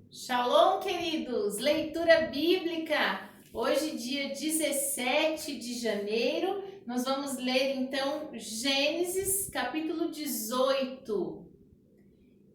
Shalom, queridos! Leitura bíblica! Hoje, dia 17 de janeiro, nós vamos ler então Gênesis, capítulo 18.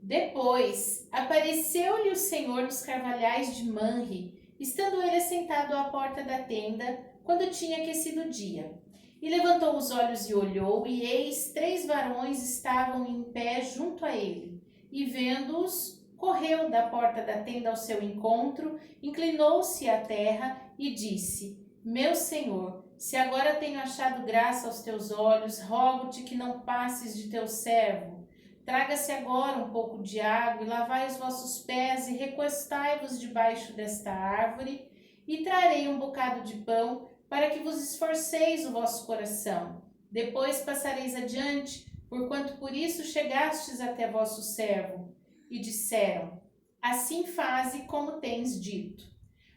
Depois, apareceu-lhe o Senhor nos carvalhais de Manre, estando ele sentado à porta da tenda, quando tinha aquecido o dia. E levantou os olhos e olhou, e eis 3 varões estavam em pé junto a ele. E vendo-os, correu da porta da tenda ao seu encontro, inclinou-se à terra e disse: Meu Senhor, se agora tenho achado graça aos teus olhos, rogo-te que não passes de teu servo. Traga-se agora um pouco de água e lavai os vossos pés e recostai-vos debaixo desta árvore, e trarei um bocado de pão, para que vos esforceis o vosso coração. Depois passareis adiante, porquanto por isso chegastes até vosso servo. E disseram: Assim faze como tens dito.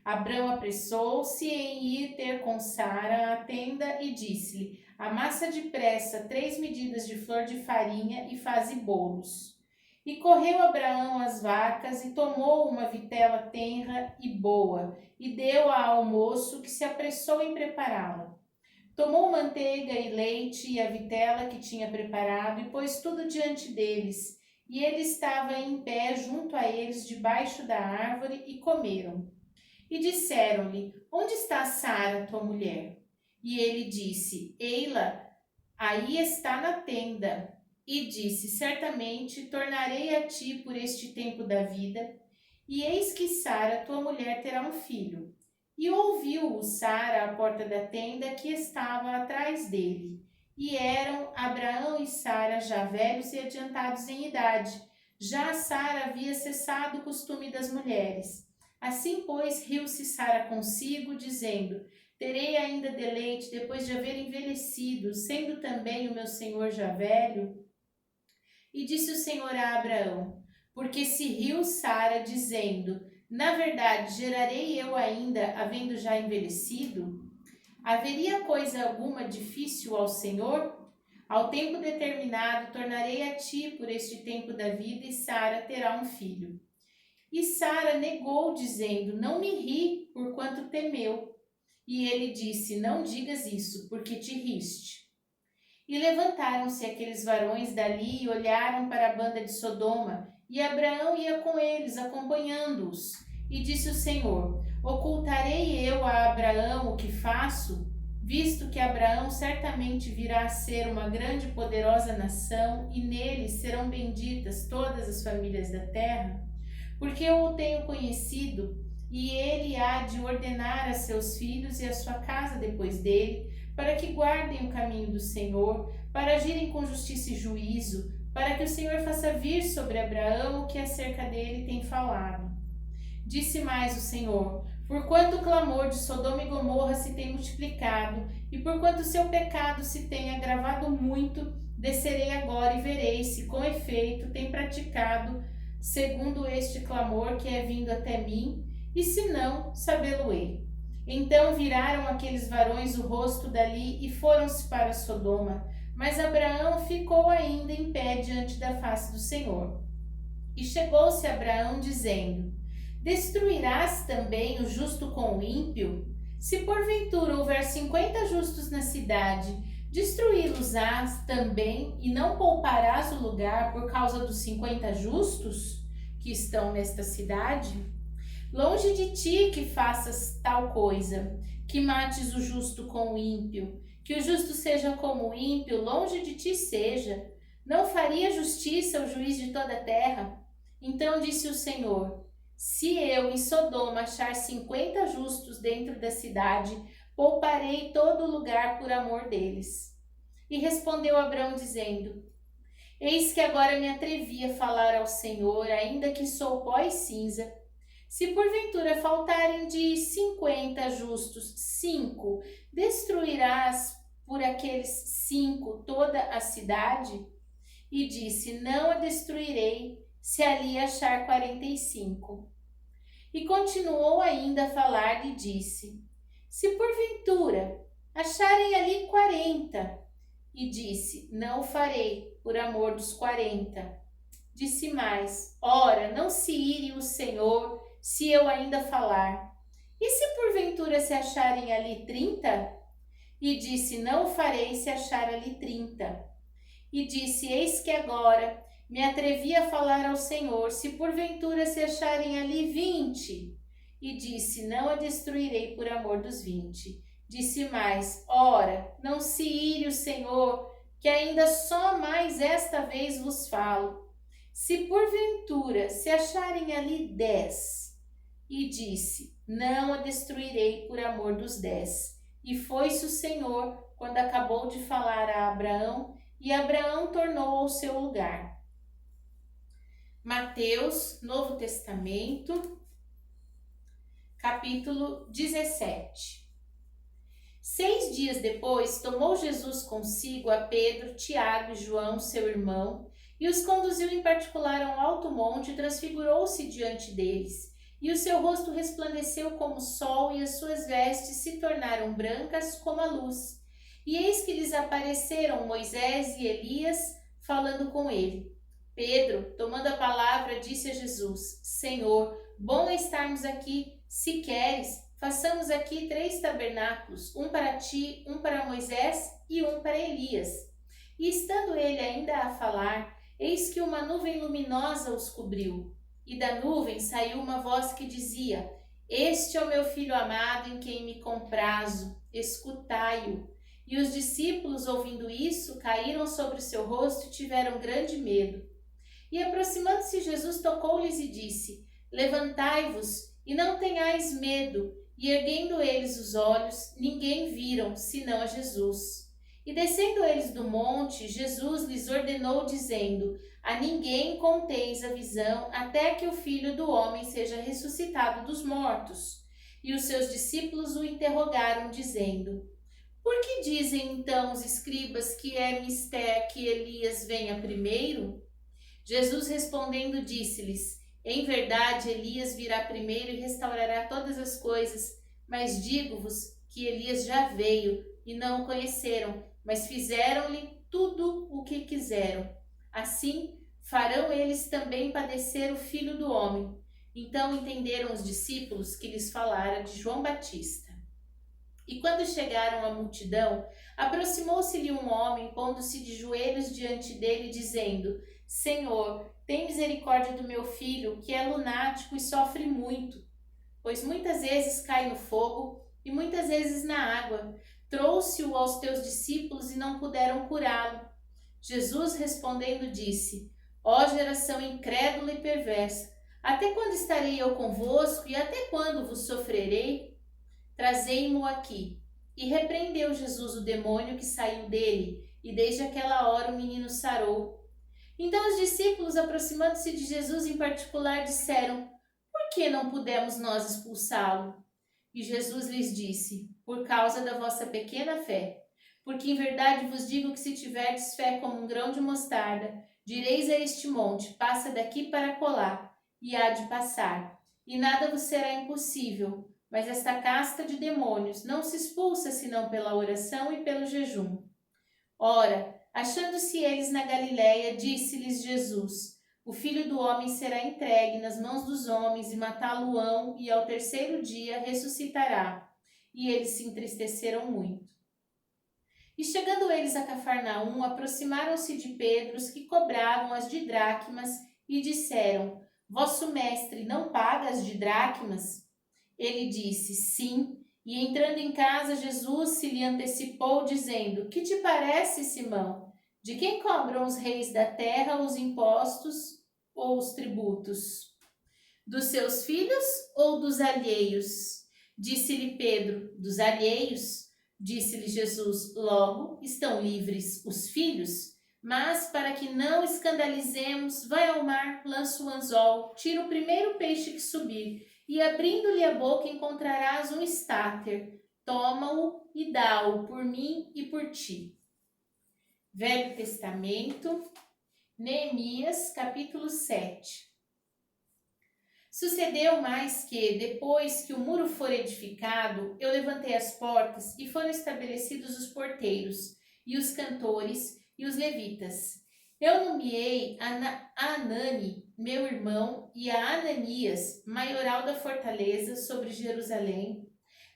Abrão apressou-se em ir ter com Sara à tenda e disse-lhe: Amassa depressa 3 medidas de flor de farinha e faze bolos. E correu Abraão às vacas e tomou uma vitela tenra e boa, e deu-a ao moço, que se apressou em prepará-la. Tomou manteiga e leite e a vitela que tinha preparado e pôs tudo diante deles. E ele estava em pé junto a eles debaixo da árvore e comeram. E disseram-lhe: Onde está Sara, tua mulher? E ele disse: Ei-la, aí está na tenda. E disse: Certamente tornarei a ti por este tempo da vida, e eis que Sara, tua mulher, terá um filho. E ouviu-o Sara à porta da tenda que estava atrás dele. E eram Abraão e Sara já velhos e adiantados em idade. Já Sara havia cessado o costume das mulheres. Assim, pois, riu-se Sara consigo, dizendo: Terei ainda deleite depois de haver envelhecido, sendo também o meu senhor já velho? E disse o Senhor a Abraão: Porque se riu Sara, dizendo: Na verdade, gerarei eu ainda, havendo já envelhecido? Haveria coisa alguma difícil ao Senhor? Ao tempo determinado, tornarei a ti por este tempo da vida, e Sara terá um filho. E Sara negou, dizendo: Não me ri, porquanto temeu. E ele disse: Não digas isso, porque te riste. E levantaram-se aqueles varões dali e olharam para a banda de Sodoma, e Abraão ia com eles, acompanhando-os. E disse o Senhor: Ocultarei eu a Abraão o que faço? Visto que Abraão certamente virá a ser uma grande e poderosa nação, e nele serão benditas todas as famílias da terra? Porque eu o tenho conhecido, e ele há de ordenar a seus filhos e a sua casa depois dele, para que guardem o caminho do Senhor, para agirem com justiça e juízo, para que o Senhor faça vir sobre Abraão o que acerca dele tem falado. Disse mais o Senhor: Porquanto o clamor de Sodoma e Gomorra se tem multiplicado, e porquanto seu pecado se tem agravado muito, descerei agora e verei se com efeito tem praticado segundo este clamor que é vindo até mim, e se não, sabê-lo-ei. Então viraram aqueles varões o rosto dali e foram-se para Sodoma, mas Abraão ficou ainda em pé diante da face do Senhor. E chegou-se Abraão, dizendo: Destruirás também o justo com o ímpio? Se porventura houver 50 justos na cidade, destruí-los-ás também, e não pouparás o lugar por causa dos 50 justos que estão nesta cidade? Longe de ti que faças tal coisa, que mates o justo com o ímpio, que o justo seja como o ímpio, longe de ti seja. Não faria justiça o juiz de toda a terra? Então disse o Senhor: Se eu em Sodoma achar 50 justos dentro da cidade, pouparei todo o lugar por amor deles. E respondeu Abrão, dizendo: Eis que agora me atrevi a falar ao Senhor, ainda que sou pó e cinza. Se porventura faltarem de 50 justos 5, destruirás por aqueles 5 toda a cidade? E disse: Não a destruirei, se ali achar 45. E continuou ainda a falar e disse: Se porventura acharem ali 40, e disse: Não o farei por amor dos 40. Disse mais: ora, não se ire o Senhor, se eu ainda falar. E se porventura se acharem ali 30? E disse: não o farei se achar ali 30. E disse: eis que agora me atrevi a falar ao Senhor, se porventura se acharem ali 20. E disse: não a destruirei por amor dos 20. Disse mais: ora, não se ire o Senhor, que ainda só mais esta vez vos falo. Se porventura se acharem ali 10. E disse: não a destruirei por amor dos 10. E foi-se o Senhor quando acabou de falar a Abraão, e Abraão tornou ao seu lugar. Mateus, Novo Testamento, capítulo 17. 6 dias depois, tomou Jesus consigo a Pedro, Tiago e João, seu irmão, e os conduziu em particular a um alto monte e transfigurou-se diante deles. E o seu rosto resplandeceu como o sol, e as suas vestes se tornaram brancas como a luz. E eis que lhes apareceram Moisés e Elias, falando com ele. Pedro, tomando a palavra, disse a Jesus: Senhor, bom é estarmos aqui. Se queres, façamos aqui 3 tabernáculos, um para ti, um para Moisés e um para Elias. E estando ele ainda a falar, eis que uma nuvem luminosa os cobriu. E da nuvem saiu uma voz que dizia: Este é o meu filho amado, em quem me comprazo, escutai-o. E os discípulos, ouvindo isso, caíram sobre o seu rosto e tiveram grande medo. E aproximando-se Jesus, tocou-lhes e disse: Levantai-vos e não tenhais medo. E erguendo eles os olhos, ninguém viram, senão a Jesus. E descendo eles do monte, Jesus lhes ordenou, dizendo: A ninguém conteis a visão, até que o Filho do Homem seja ressuscitado dos mortos. E os seus discípulos o interrogaram, dizendo: Por que dizem então os escribas que é mister que Elias venha primeiro? Jesus respondendo disse-lhes: Em verdade, Elias virá primeiro e restaurará todas as coisas, mas digo-vos que Elias já veio e não o conheceram, mas fizeram-lhe tudo o que quiseram. Assim, farão eles também padecer o Filho do Homem. Então entenderam os discípulos que lhes falara de João Batista. E quando chegaram à multidão, aproximou-se-lhe um homem, pondo-se de joelhos diante dele, dizendo: Senhor, tem misericórdia do meu filho, que é lunático e sofre muito, pois muitas vezes cai no fogo e muitas vezes na água. Trouxe-o aos teus discípulos e não puderam curá-lo. Jesus respondendo disse: Ó geração incrédula e perversa, até quando estarei eu convosco e até quando vos sofrerei? Trazei-mo aqui. E repreendeu Jesus o demônio que saiu dele, e desde aquela hora o menino sarou. Então os discípulos, aproximando-se de Jesus em particular, disseram: Por que não pudemos nós expulsá-lo? E Jesus lhes disse: Por causa da vossa pequena fé. Porque em verdade vos digo que se tiverdes fé como um grão de mostarda, direis a este monte: Passa daqui para acolá, e há de passar. E nada vos será impossível. Mas esta casta de demônios não se expulsa senão pela oração e pelo jejum. Ora, achando-se eles na Galiléia, disse-lhes Jesus: O Filho do Homem será entregue nas mãos dos homens e matá-lo-ão, e ao terceiro dia ressuscitará. E eles se entristeceram muito. E chegando eles a Cafarnaum, aproximaram-se de Pedro os que cobravam as de dracmas e disseram: Vosso mestre não paga as de dracmas? Ele disse: Sim. E entrando em casa, Jesus se lhe antecipou, dizendo: Que te parece, Simão? De quem cobram os reis da terra os impostos ou os tributos? Dos seus filhos ou dos alheios? Disse-lhe Pedro: Dos alheios. Disse-lhe Jesus: Logo, estão livres os filhos. Mas, para que não escandalizemos, vai ao mar, lança o anzol, tira o primeiro peixe que subir, e abrindo-lhe a boca encontrarás um estáter. Toma-o e dá-o por mim e por ti. Velho Testamento, Neemias, capítulo 7. Sucedeu mais que, depois que o muro for edificado, eu levantei as portas e foram estabelecidos os porteiros, e os cantores, e os levitas. Eu nomeei a Anani, meu irmão, e a Ananias, maioral da fortaleza sobre Jerusalém,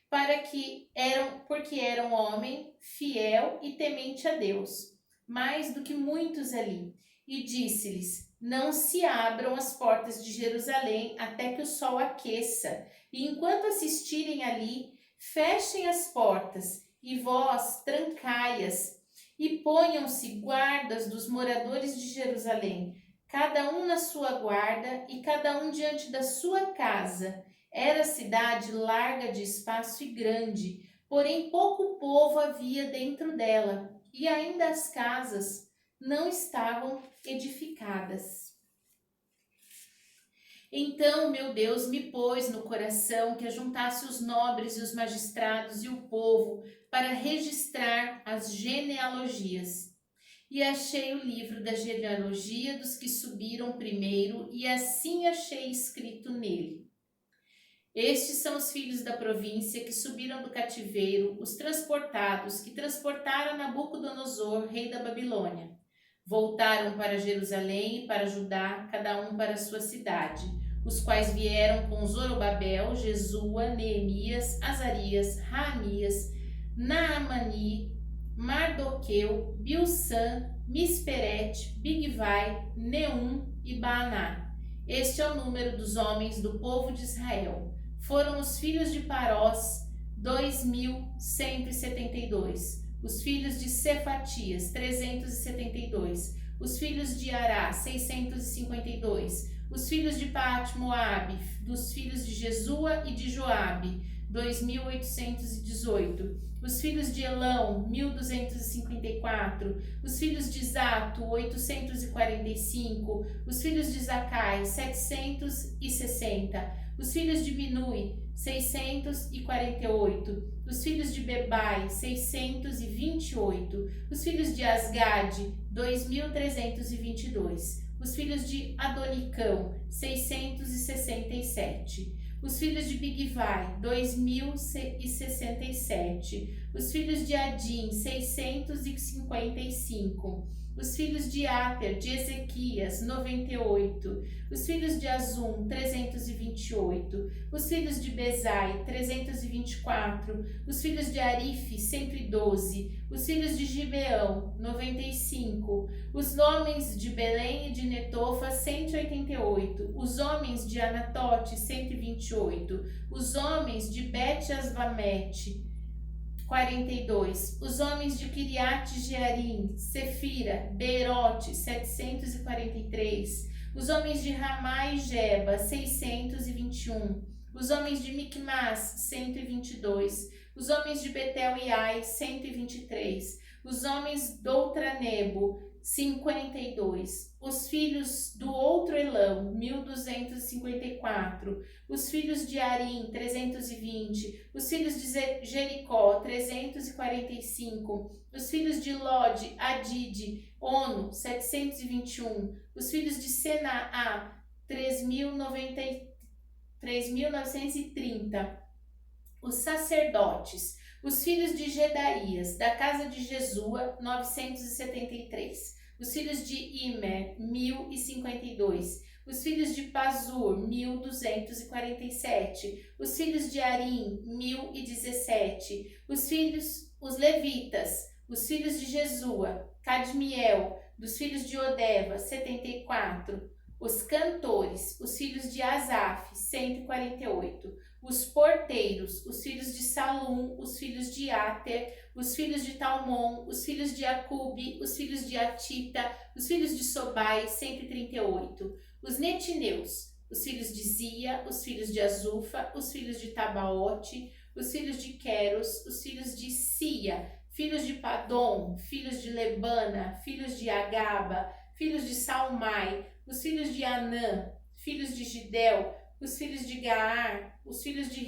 porque eram homem fiel e temente a Deus, mais do que muitos ali. E disse-lhes: Não se abram as portas de Jerusalém até que o sol aqueça, e enquanto assistirem ali, fechem as portas, e vós trancai-as, e ponham-se guardas dos moradores de Jerusalém, cada um na sua guarda e cada um diante da sua casa. Era cidade larga de espaço e grande, porém pouco povo havia dentro dela, e ainda as casas não estavam edificadas. Então, meu Deus, me pôs no coração que ajuntasse os nobres e os magistrados e o povo para registrar as genealogias. E achei o livro da genealogia dos que subiram primeiro, e assim achei escrito nele: Estes são os filhos da província que subiram do cativeiro, os transportados, que transportaram Nabucodonosor, rei da Babilônia. Voltaram para Jerusalém e para Judá, cada um para sua cidade, os quais vieram com Zorobabel, Jesua, Neemias, Azarias, Raamias, Naamani, Mardoqueu, Bilsan, Misperete, Bigvai, Neum e Baaná. Este é o número dos homens do povo de Israel. Foram os filhos de Parós, 2.172. Os filhos de Cefatias, 372. Os filhos de Ará, 652. Os filhos de Paat-Moabe, dos filhos de Jesua e de Joabe, 2.818. Os filhos de Elão, 1.254. Os filhos de Zato, 845. Os filhos de Zacai, 760. Os filhos de Binui, 648. Os filhos de Bebai, 628. Os filhos de Asgade, 2.322. Os filhos de Adonicão, 667. Os filhos de Bigvai, 2.067. Os filhos de Adim, 655. Os filhos de Ater, de Ezequias, 98. Os filhos de Azum, 328. Os filhos de Bezai, 324. Os filhos de Arife, 112. Os filhos de Gibeão, 95. Os homens de Belém e de Netofa, 188. Os homens de Anatote, 128. Os homens de Bet-Asvamete, 42. Os homens de Kiriat Jearim, Sefira, Beirote, 743. Os homens de Ramá e Geba, 621. Os homens de Micmas, 122. Os homens de Betel e Ai, 123. Os homens do Outranebo, 52. Os filhos do outro Elão, 1.254. Os filhos de Arim, 320. Os filhos de Jericó, 345. Os filhos de Lode, Adide, Ono, 721. Os filhos de Senaá, 3.930. Os sacerdotes, os filhos de Gedaías, da casa de Jesua, 973. Os filhos de Imer, 1.052. Os filhos de Pazur, 1.247. Os filhos de Arim, 1.017. Os levitas, os filhos de Jesua, Cadmiel, dos filhos de Odeva, 74. Os cantores, os filhos de Asaf, 148. Os porteiros, os filhos de Salum, os filhos de Ater, os filhos de Talmon, os filhos de Acube, os filhos de Atita, os filhos de Sobai, 138. Os netineus, os filhos de Zia, os filhos de Azufa, os filhos de Tabaote, os filhos de Queros, os filhos de Sia, filhos de Padom, filhos de Lebana, filhos de Agaba, filhos de Salmai, os filhos de Anã, filhos de Gidel, os filhos de Gaar, os filhos de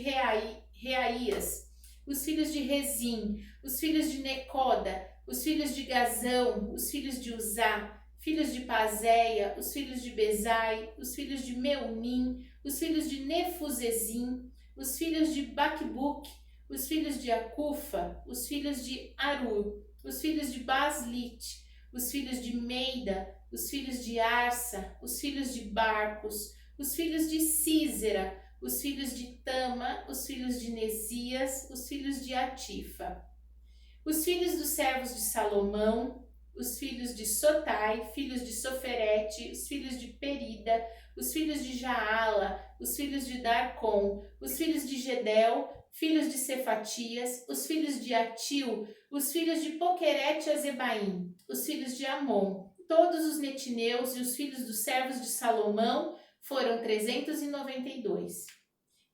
Reaías, os filhos de Rezim, os filhos de Necoda, os filhos de Gazão, os filhos de Uzá, filhos de Pazéia, os filhos de Bezai, os filhos de Meunim, os filhos de Nefuzezim, os filhos de Baquebuque, os filhos de Acufa, os filhos de Arur, os filhos de Baslite, os filhos de Meida, os filhos de Arsa, os filhos de Barcos, os filhos de Císera, os filhos de Tama, os filhos de Nesias, os filhos de Atifa. Os filhos dos servos de Salomão, os filhos de Sotai, filhos de Soferete, os filhos de Perida, os filhos de Jaala, os filhos de Darcon, os filhos de Gedel, filhos de Cefatias, os filhos de Atil, os filhos de Poquerete e Azebaim, os filhos de Amon, todos os netineus e os filhos dos servos de Salomão foram 392.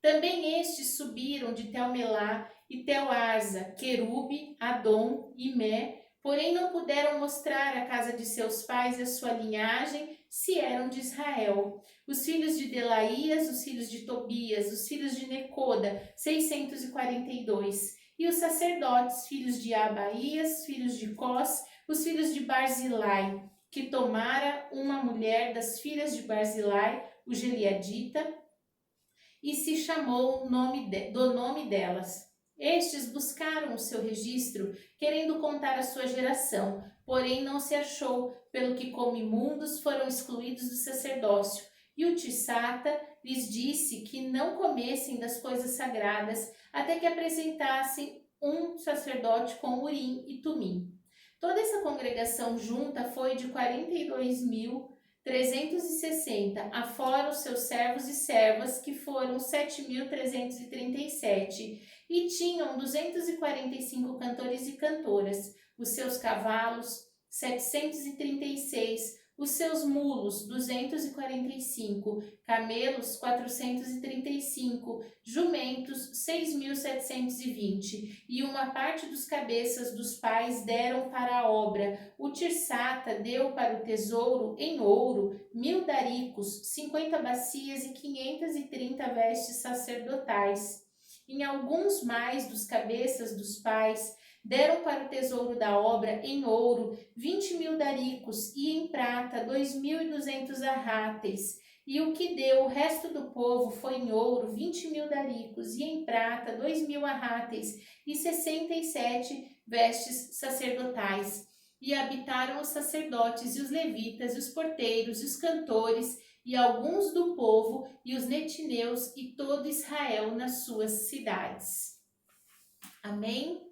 Também estes subiram de Tel-Melá e Tel-Arza, Querube, Adom e Mé, porém não puderam mostrar a casa de seus pais e a sua linhagem, se eram de Israel. Os filhos de Delaías, os filhos de Tobias, os filhos de Necoda, 642. E os sacerdotes, filhos de Abaías, filhos de Cós, os filhos de Barzilai, que tomara uma mulher das filhas de Barzilai, o Gileadita, e se chamou do nome delas. Estes buscaram o seu registro, querendo contar a sua geração, porém não se achou, pelo que como imundos foram excluídos do sacerdócio. E o Tirsata lhes disse que não comessem das coisas sagradas, até que apresentassem um sacerdote com Urim e Tumim. Toda essa congregação junta foi de 42.360, afora os seus servos e servas, que foram 7.337, e tinham 245 cantores e cantoras, os seus cavalos, 736, os seus mulos, 245, camelos, 435, jumentos, 6.720, e uma parte dos cabeças dos pais deram para a obra. O Tirsata deu para o tesouro em ouro 1.000 daricos, 50 bacias e 530 vestes sacerdotais. Em alguns mais dos cabeças dos pais, deram para o tesouro da obra em ouro 20.000 daricos e em prata 2.200 arráteis. E o que deu o resto do povo foi em ouro 20.000 daricos e em prata 2.000 arráteis e 67 vestes sacerdotais. E habitaram os sacerdotes e os levitas e os porteiros e os cantores e alguns do povo e os netineus e todo Israel nas suas cidades. Amém?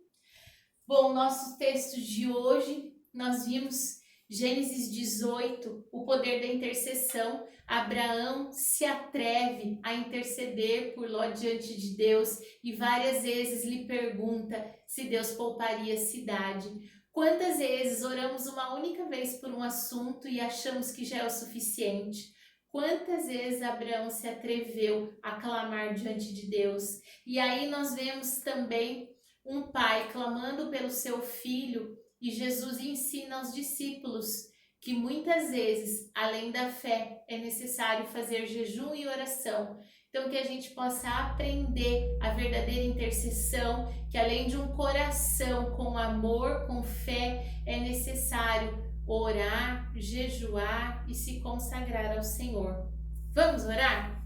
Bom, nosso texto de hoje, nós vimos Gênesis 18, o poder da intercessão. Abraão se atreve a interceder por Ló diante de Deus e várias vezes lhe pergunta se Deus pouparia a cidade. Quantas vezes oramos uma única vez por um assunto e achamos que já é o suficiente? Quantas vezes Abraão se atreveu a clamar diante de Deus? E aí nós vemos também um pai clamando pelo seu filho, e Jesus ensina aos discípulos que muitas vezes, além da fé, é necessário fazer jejum e oração. Então, que a gente possa aprender a verdadeira intercessão, que além de um coração com amor, com fé, é necessário orar, jejuar e se consagrar ao Senhor. Vamos orar?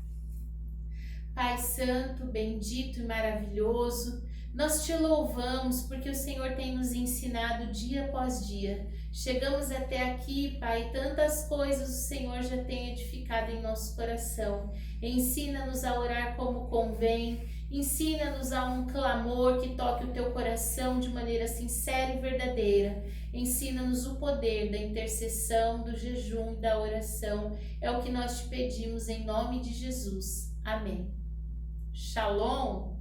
Pai Santo, bendito e maravilhoso, nós te louvamos porque o Senhor tem nos ensinado dia após dia. Chegamos até aqui, Pai, tantas coisas o Senhor já tem edificado em nosso coração. Ensina-nos a orar como convém, ensina-nos a um clamor que toque o teu coração de maneira sincera e verdadeira. Ensina-nos o poder da intercessão, do jejum e da oração. É o que nós te pedimos em nome de Jesus. Amém. Shalom!